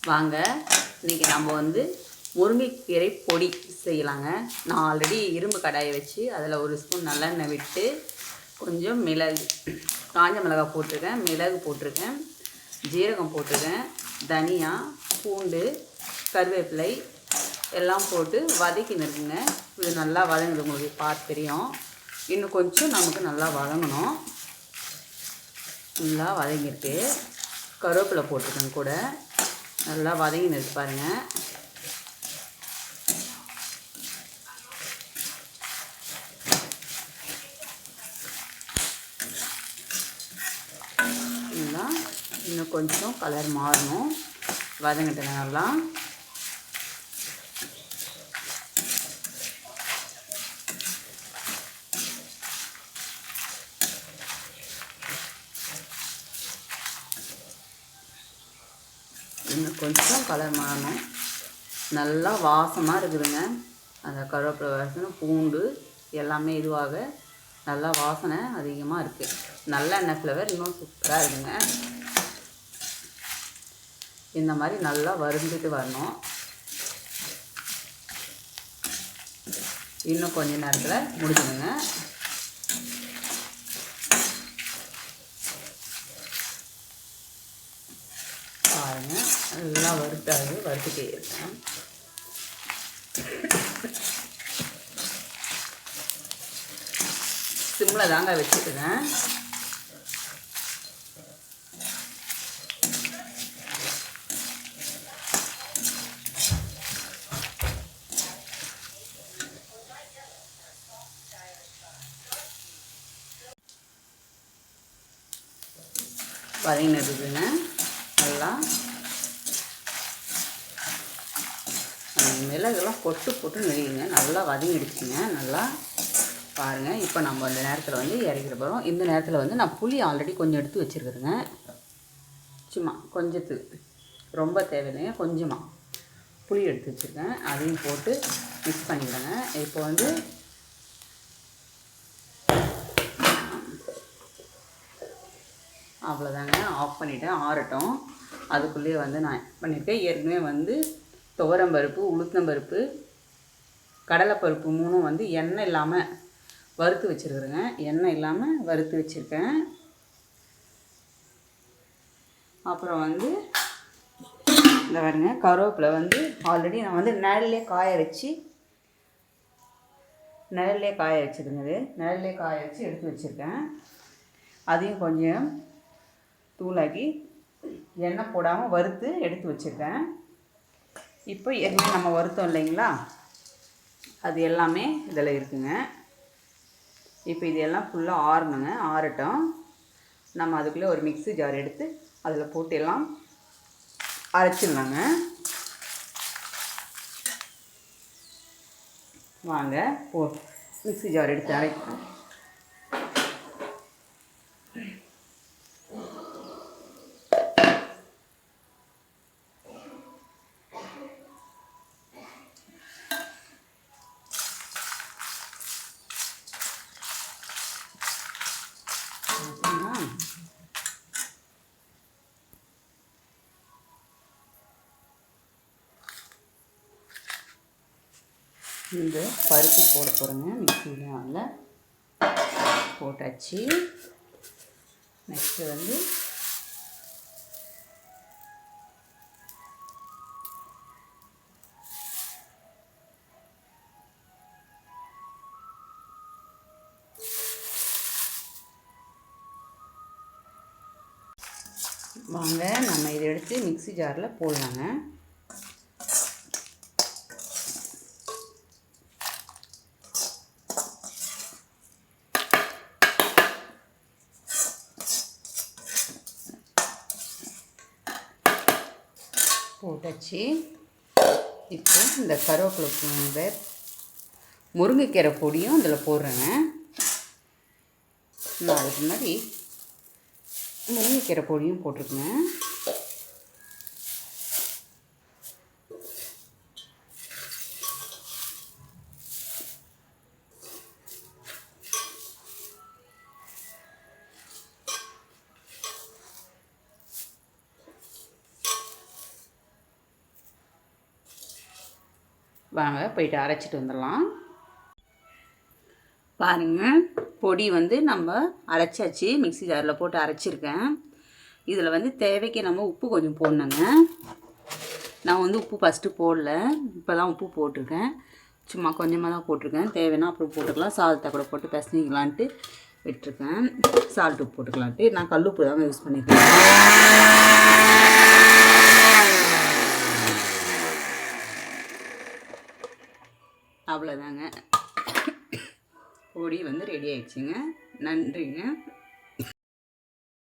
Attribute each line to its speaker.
Speaker 1: வாங்க இன்றைக்கி நம்ம வந்து முருங்கைக்கீரை பொடி செய்யலாங்க. நான் ஆல்ரெடி இரும்பு கடாயை வச்சு அதில் ஒரு ஸ்பூன் நல்லெண்ணெய் விட்டு கொஞ்சம் மிளகு, காஞ்ச மிளகாய் போட்டிருக்கேன், மிளகு போட்டிருக்கேன், ஜீரகம் போட்டிருக்கேன், தனியா, பூண்டு, கருவேப்பிலை எல்லாம் போட்டு வதக்கின்னு இருக்குங்க. இது நல்லா வதங்குது, உங்களுக்கு பார்த்து தெரியும். இன்னும் கொஞ்சம் நமக்கு நல்லா வதங்கணும். நல்லா வதங்கிருக்கு. கருவேப்பிலை போட்டிருக்கேன் கூட, நல்லா வதங்கின்னு இருக்கு பாருங்கள். இன்னும் கொஞ்சம் கலர் மாறணும், வதங்கிட்டேன் நல்லா. இன்னும் கொஞ்சம் கலர் மாறணும். நல்லா வாசமாக இருக்குதுங்க. அந்த கருவேப்பிலை வாசனை, பூண்டு எல்லாமே இதுவாக நல்லா வாசனை அதிகமாக இருக்குது. நல்லெண்ணெய் ஃப்ளேவர் இன்னும் சூப்பராக இருக்குங்க. இந்த மாதிரி நல்லா வறுந்துட்டு வரணும். இன்னும் கொஞ்ச நேரத்தில் முடிஞ்சுடுங்க. பாருங்கள், நல்லா வறுத்துட்டே இருக்கேன். சிம்மில் தாங்க வச்சுட்டுங்க. வதங்கினதுங்க நல்லா. மிளகுலாம் போட்டு நெளியுங்க. நல்லா வதங்கிடுச்சுங்க நல்லா. பாருங்கள், இப்போ நம்ம அந்த நேரத்தில் வந்து இறக்கிற போகிறோம். இந்த நேரத்தில் வந்து நான் புளி ஆல்ரெடி கொஞ்சம் எடுத்து வச்சுருக்குறேங்க. சும்மா கொஞ்சத்து, ரொம்ப தேவையில்லைங்க, கொஞ்சமாக புளி எடுத்து வச்சுருக்கேன். அதையும் போட்டு மிக்ஸ் பண்ணிக்கிறேங்க. இப்போ வந்து அவ்வளோதாங்க, ஆஃப் பண்ணிவிட்டேன், ஆறட்டும். அதுக்குள்ளேயே வந்து நான் பண்ணியிருக்கேன். ஏற்கனவே வந்து துவரம்பருப்பு, உளுத்தம்பருப்பு, கடலைப்பருப்பு 3 வந்து எண்ணெய் இல்லாமல் வறுத்து வச்சுருக்குறேங்க. எண்ணெய் இல்லாமல் வறுத்து வச்சுருக்கேன். அப்புறம் வந்து இந்த பாருங்க, கருவேப்பிலை வந்து ஆல்ரெடி நான் வந்து நிழல்லே காய வச்சுருந்தது. நிழல்லே காய வச்சு எடுத்து வச்சுருக்கேன். அதையும் கொஞ்சம் தூளாக்கி எண்ணெய் போடாமல் வறுத்து எடுத்து வச்சுருக்கேன். இப்போ ஏற்கனவே நம்ம வறுத்தோம் இல்லைங்களா, அது எல்லாமே இதில் இருக்குங்க. இப்போ இது எல்லாம் ஃபுல்லாக ஆறணுங்க. ஆறட்டும். நம்ம அதுக்குள்ளே ஒரு மிக்ஸி ஜார் எடுத்து அதில் போட்டு எல்லாம் அரைச்சிடலாங்க. வாங்க, மிக்ஸி ஜார் எடுத்து அரைக்கலாம். இந்த பருப்பு போட போகிறேங்க. மிக்ஸியில் அதில் போட்டாச்சு. நெக்ஸ்ட்டு வந்து வாங்க, நம்ம இதை எடுத்து மிக்ஸி ஜாரில் போடலாங்க. போட்டாச்சு. இப்போ இந்த கருவேப்பிலை, முருங்கைக்கீரை பொடியும் இதில் போடுறேங்க. நான் அதுக்கு முன்னாடி முருங்கைக்கீரை பொடியும் போட்டிருக்கேங்க. வாங்க போயிட்டு அரைச்சிட்டு வந்துடலாம். பாருங்கள், பொடி வந்து நம்ம அரைச்சாச்சு, மிக்ஸி ஜாரில் போட்டு அரைச்சிருக்கேன். இதில் வந்து தேவைக்கு நம்ம உப்பு கொஞ்சம் போடணுங்க. நான் வந்து உப்பு ஃபஸ்ட்டு போடல, இப்போ தான் உப்பு போட்டிருக்கேன். சும்மா கொஞ்சமாக தான் போட்டிருக்கேன். தேவைன்னா அப்புறம் போட்டுக்கலாம். சாதத்தை கூட போட்டு பிசைஞ்சிக்கலான்ட்டு விட்டுருக்கேன். சால்ட் உப்பு போட்டுக்கலான்ட்டு. நான் கல் உப்பு தான் யூஸ் பண்ணிக்கிறேன். அவ்வளோதாங்க, பொடி வந்து ரெடி ஆயிடுச்சுங்க. நன்றிங்க.